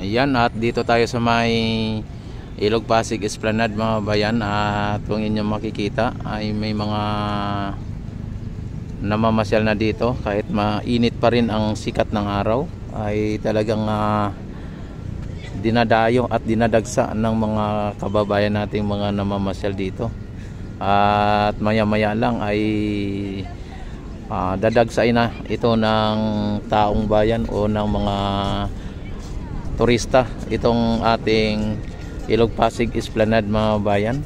Ayan, at dito tayo sa may Ilog Pasig Esplanade mga bayan. At kung inyong makikita ay may mga namamasyal na dito. Kahit mainit pa rin ang sikat ng araw, ay talagang dinadayo at dinadagsa ng mga kababayan nating mga namamasyal dito. At maya maya lang ay dadagsain na ito ng taong bayan o ng mga turista itong ating Ilog Pasig Esplanade mga bayan.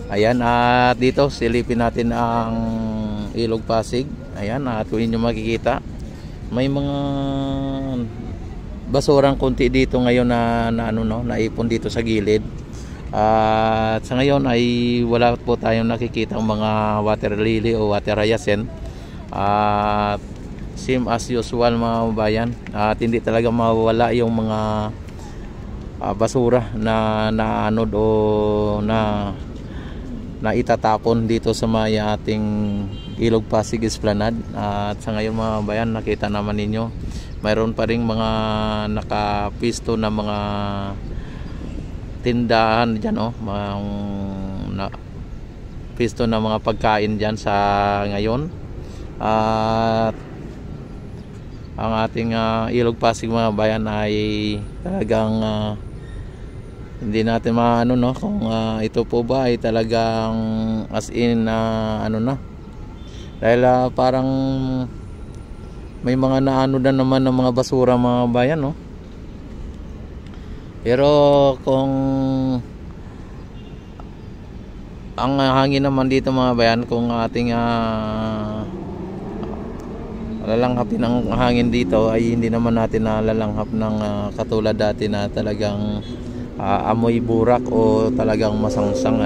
Ayan, at dito silipin natin ang Ilog Pasig. Ayan, at kung inyo makikita may mga basurang konti dito ngayon na naipon dito sa gilid. At sa ngayon ay wala po tayong nakikita ang mga water lily o water hyacinth. At same as usual mga bayan, at hindi talaga mawala yung mga basura na naanod o na itatapon dito sa may ating Ilog Pasig Esplanade. At sa ngayon mga bayan, nakita naman ninyo mayroon pa ring mga nakapisto na mga tindahan dyan, pisto na mga pagkain dyan sa ngayon. At ang ating Ilog Pasig mga bayan ay talagang hindi natin maano kung ito po ba ay talagang as in dahil parang may mga naano na naman ng mga basura mga bayan, pero kung ang hangin naman dito mga bayan, kung ating lalanghapin ang hangin dito ay hindi naman natin nalalanghap ng katulad dati na talagang amoy burak o talagang masangsang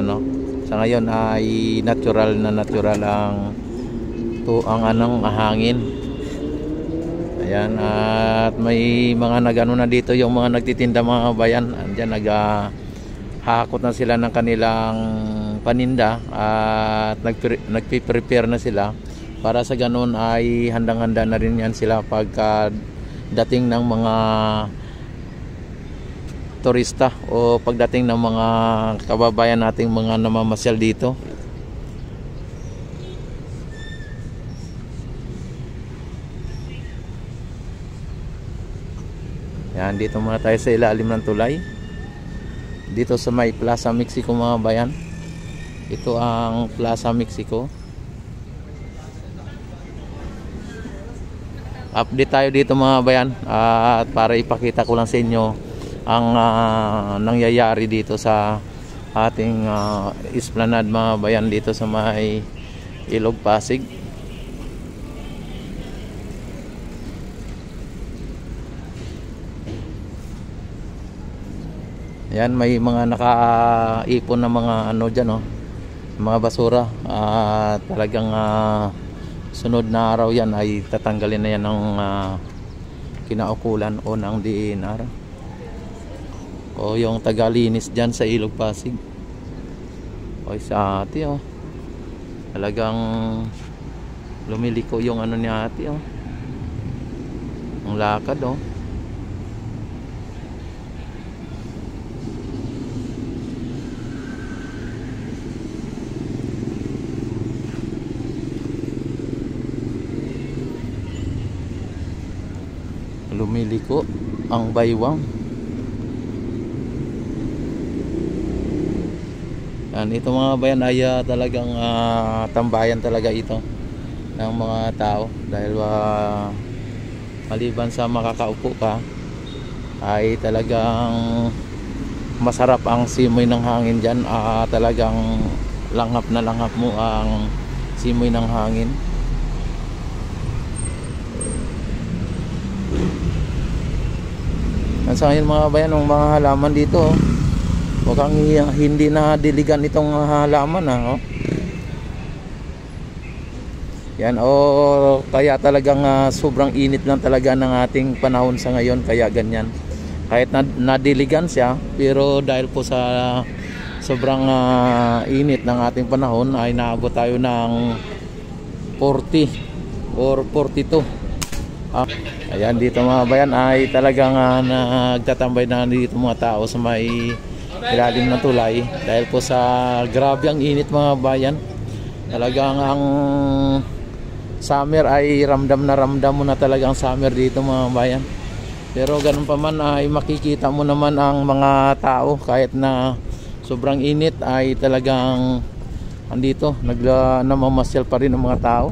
Sa ngayon ay natural ang hangin. Ayan, at may mga nagano na dito yung mga nagtitinda mga bayan. Andiyan naghahakot na sila ng kanilang paninda at nagpi-prepare na sila para sa ganun ay handang-handa na rin yan sila pagka dating ng mga turista o pagdating ng mga kababayan nating mga namamasyal dito. Yan, dito muna tayo sa ilalim ng tulay dito sa may Plaza Mexico mga bayan. Ito ang Plaza Mexico. Update tayo dito mga bayan, at para ipakita ko lang sa inyo ang nangyayari dito sa ating Esplanade mga bayan dito sa may Ilog Pasig. Yan, may mga nakaipon na mga dyan, mga basura. Talagang sunod na araw yan ay tatanggalin na yan ng kinaukulan o ng DNR o yung tagalinis dyan sa Ilog Pasig. O sa ate, talagang lumiliko yung ni ate, ang lakad, lumiliko ang baywang. Yan, ito mga bayan ay talagang tambayan talaga ito ng mga tao dahil maliban sa makakaupo ka ay talagang masarap ang simoy ng hangin dyan. Talagang langhap na langhap mo ang simoy ng hangin. Sa ngayon mga bayan, ang mga halaman dito, mukhang hindi na diligan itong halaman, Yan, kaya talagang sobrang init lang talaga ng ating panahon sa ngayon, kaya ganyan. kahit nadiligan siya, pero dahil po sa sobrang init ng ating panahon ay naabot tayo ng 40 or 42. Ayan, dito mga bayan ay talagang nagtatambay na dito mga tao sa may ilalim ng tulay dahil po sa grabe ang init mga bayan. Talagang ang summer ay ramdam mo na talagang summer dito mga bayan. Pero ganun pa man ay makikita mo naman ang mga tao kahit na sobrang init ay talagang andito namamasyal pa rin ang mga tao.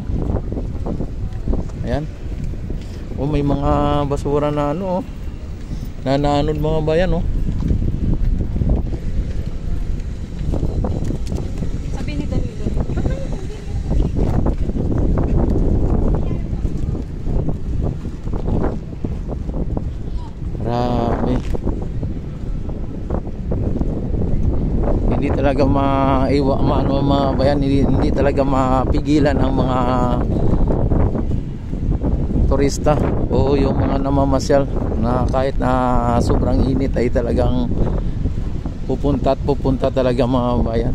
Ayan. May mga basura na nananod mga bayan Sabi ni Danilo. Marami. Hindi talaga mga bayan, hindi talaga mapigilan ang mga turista o yung mga namamasyal na kahit na sobrang init ay talagang pupunta talaga mga bayan.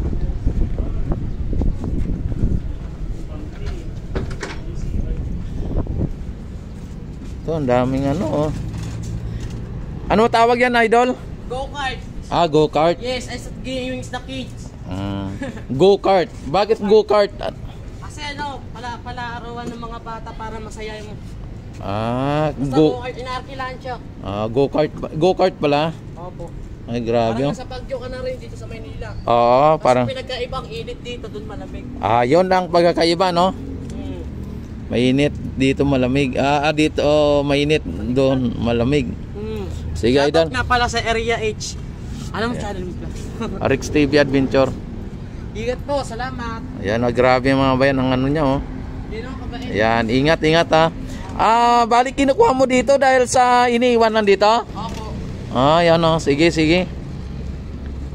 Ito ang daming ano tawag yan, idol? Go-kart. Go-kart. Yes, I said gaming the kids. Go-kart. Bakit go-kart? Kasi palarawan ng mga bata para masaya mo. Go-kart. Inarkilan siya. Go-kart pala. Opo. Ay, grabe. Parang sa Baguio ka na rin dito sa Maynila. Parang pinagkaibang init dito, doon malamig. yun ang pagkakaiba, no? Mainit dito, malamig. Dito mainit, doon malamig. Sige, idol. Nga pala sa Area H. Anong channel mo pala? Rix TV Adventure. Ingat po, salamat. Ayan, grabe mga bayan ang niya, Ayan, ingat balik kinukuha mo dito dahil sa iniiwan nandito? Opo. Yan sige.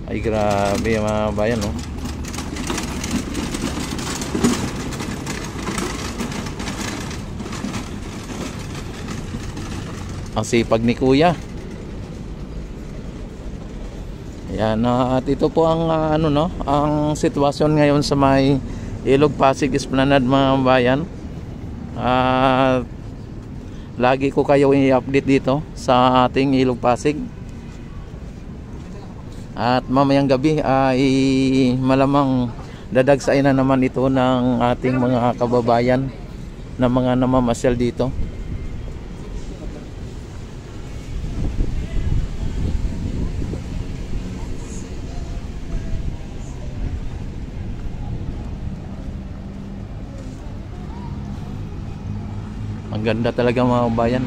Ay, grabe mga bayan, Ang sipag ni kuya. Ayan, at ito po ang ang sitwasyon ngayon sa may Ilog Pasig Esplanade mga bayan. Lagi ko kayo i-update dito sa ating Ilog Pasig. At mamayang gabi ay malamang dadagsain na naman ito ng ating mga kababayan na mga namamasyal dito. Ang ganda talaga mga bayan,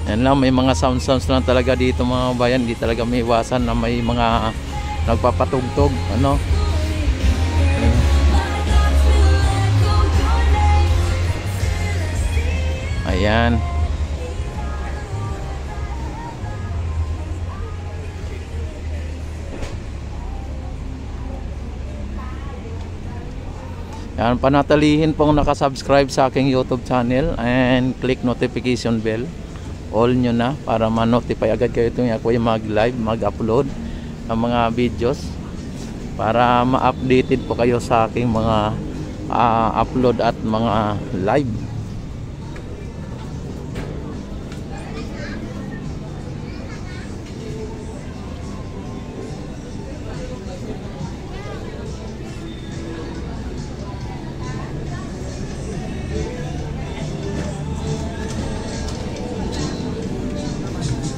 Yan lang, may mga sounds lang talaga dito mga bayan. Hindi talaga may iwasan na may mga nagpapatugtog, Ayan. Yan, panatilihin pong nakasubscribe sa aking YouTube channel and click notification bell. All nyo na para ma-notify agad kayo tuwing ako yung mag-live, mag-upload ng mga videos para ma-updated po kayo sa aking mga upload at mga live.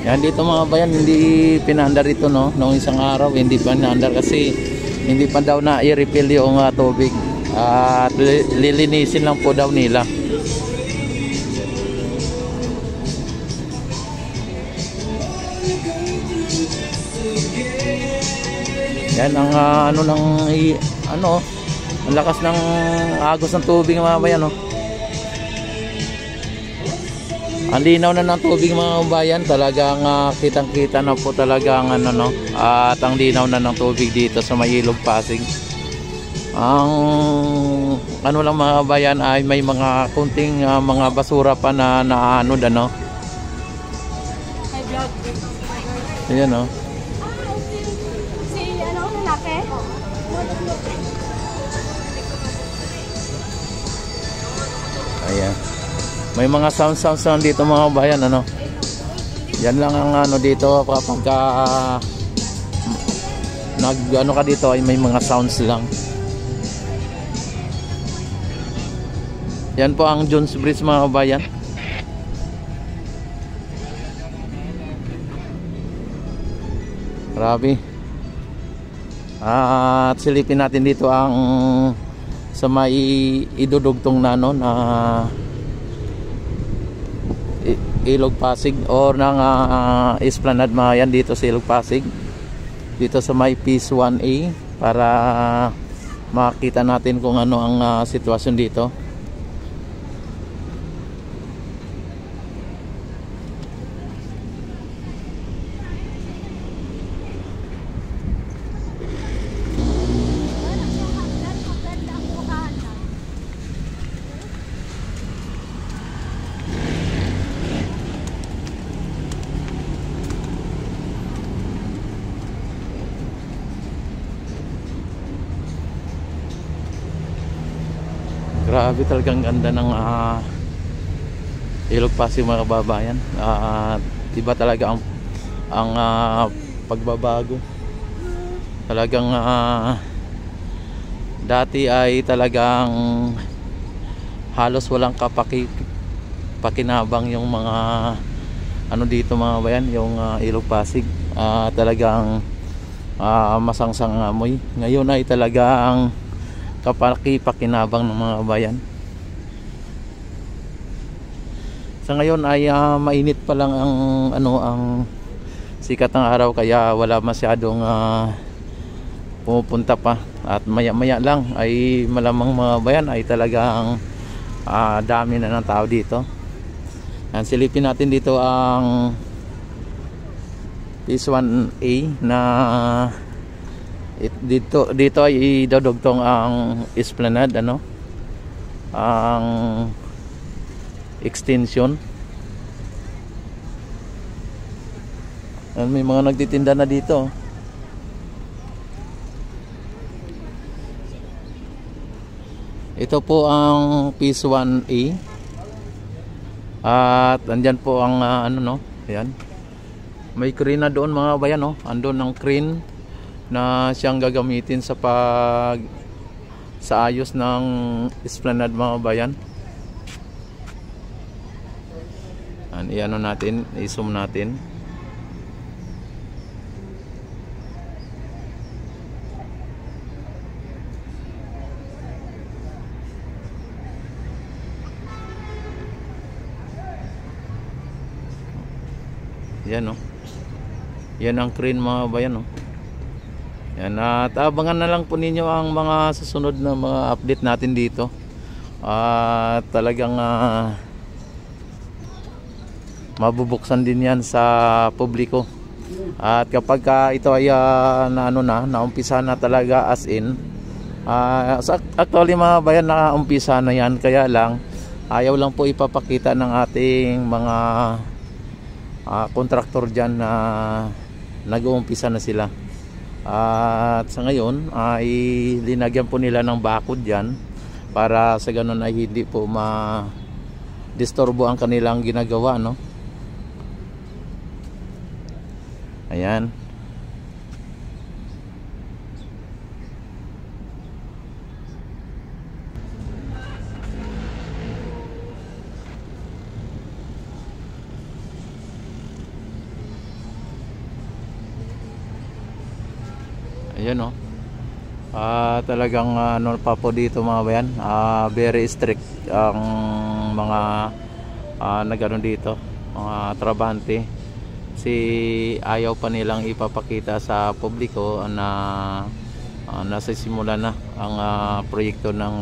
Yan dito mga bayan, hindi pinaandar ito noong isang araw, hindi pa pinaandar kasi hindi pa daw na i-refill yung tubig at lilinisin lang po daw nila. Yan ang ang lakas ng agos ng tubig mga bayan, Ang linaw na ng tubig mga bayan, talagang kitang-kita na po talaga ang at ang linaw na ng tubig dito sa may Ilog Pasig. Ang ano lang mga bayan ay may mga kunting mga basura pa na naanod ano. May vlog. Ayan oh. Si ano, lalaki? Ayan. May mga sounds lang dito mga bayan ano. Yan lang ang ano dito kapag nag ano ka dito ay may mga sounds lang. Yan po ang Jones Bridge mga kabayan. Grabe. At silipin natin dito ang sa may idudugtong na no na Ilog Pasig or ng Esplanade mga yan dito sa Ilog Pasig. Dito sa may Phase 1A para makita natin kung ano ang sitwasyon dito. Grabe talagang ganda ng Ilog Pasig mga kababayan. Iba talaga ang pagbabago. Talagang dati ay talagang halos walang pakinabang yung mga ano dito mga bayan, yung Ilog Pasig. Talagang masangsang amoy. Ngayon ay talagang pakinabang ng mga bayan. Sa ngayon ay mainit pa lang ang ang sikat ng araw kaya wala masyadong pumupunta pa at maya-maya lang ay malamang mga bayan ay talagang dami na ng tao dito. Silipin natin dito ang Phase 1A na dito ay idadugtong ang Esplanade ano, ang extension. May mga nagtitinda na dito. Ito po ang Phase 1A at andyan po ang ano no, ayan. May crane na doon mga bayan no, andun ang crane na siyang gagamitin sa sa ayos ng Esplanade mga bayan. Iano natin, i-zoom natin. Yan no. Yan ang crane mga bayan no. Yan, at abangan na lang po ninyo ang mga susunod na mga update natin dito. Talagang mabubuksan din yan sa publiko. At kapag ito ay naumpisa na talaga as in, actually mga bayan naumpisa na yan, kaya lang ayaw lang po ipapakita ng ating mga kontraktor dyan na nag-uumpisa na sila. At sa ngayon ay linagyan po nila ng bakod dyan para sa ganun ay hindi po ma-disturbo ang kanilang ginagawa no. Ayan. Ayan no. Talagang ano pa po dito mga bayan, very strict ang mga nagano dito, mga trabante. Si ayaw pa nilang ipapakita sa publiko na nasa simula na ang proyekto ng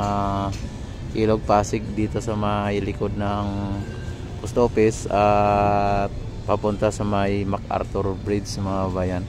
Ilog Pasig dito sa may likod ng post office at papunta sa may MacArthur Bridge mga bayan.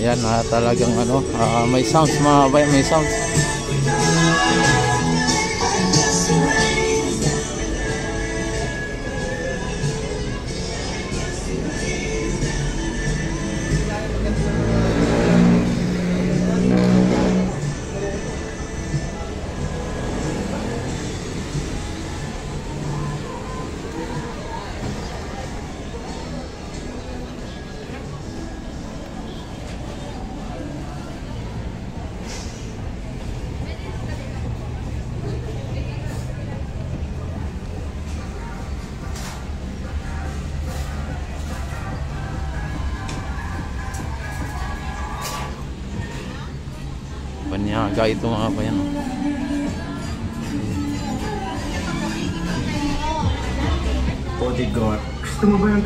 Yan, talagang ano, may sounds mga kabayan, may sounds. Banyaga ito mga kabayan. Bodyguard. Gusto mo ba yung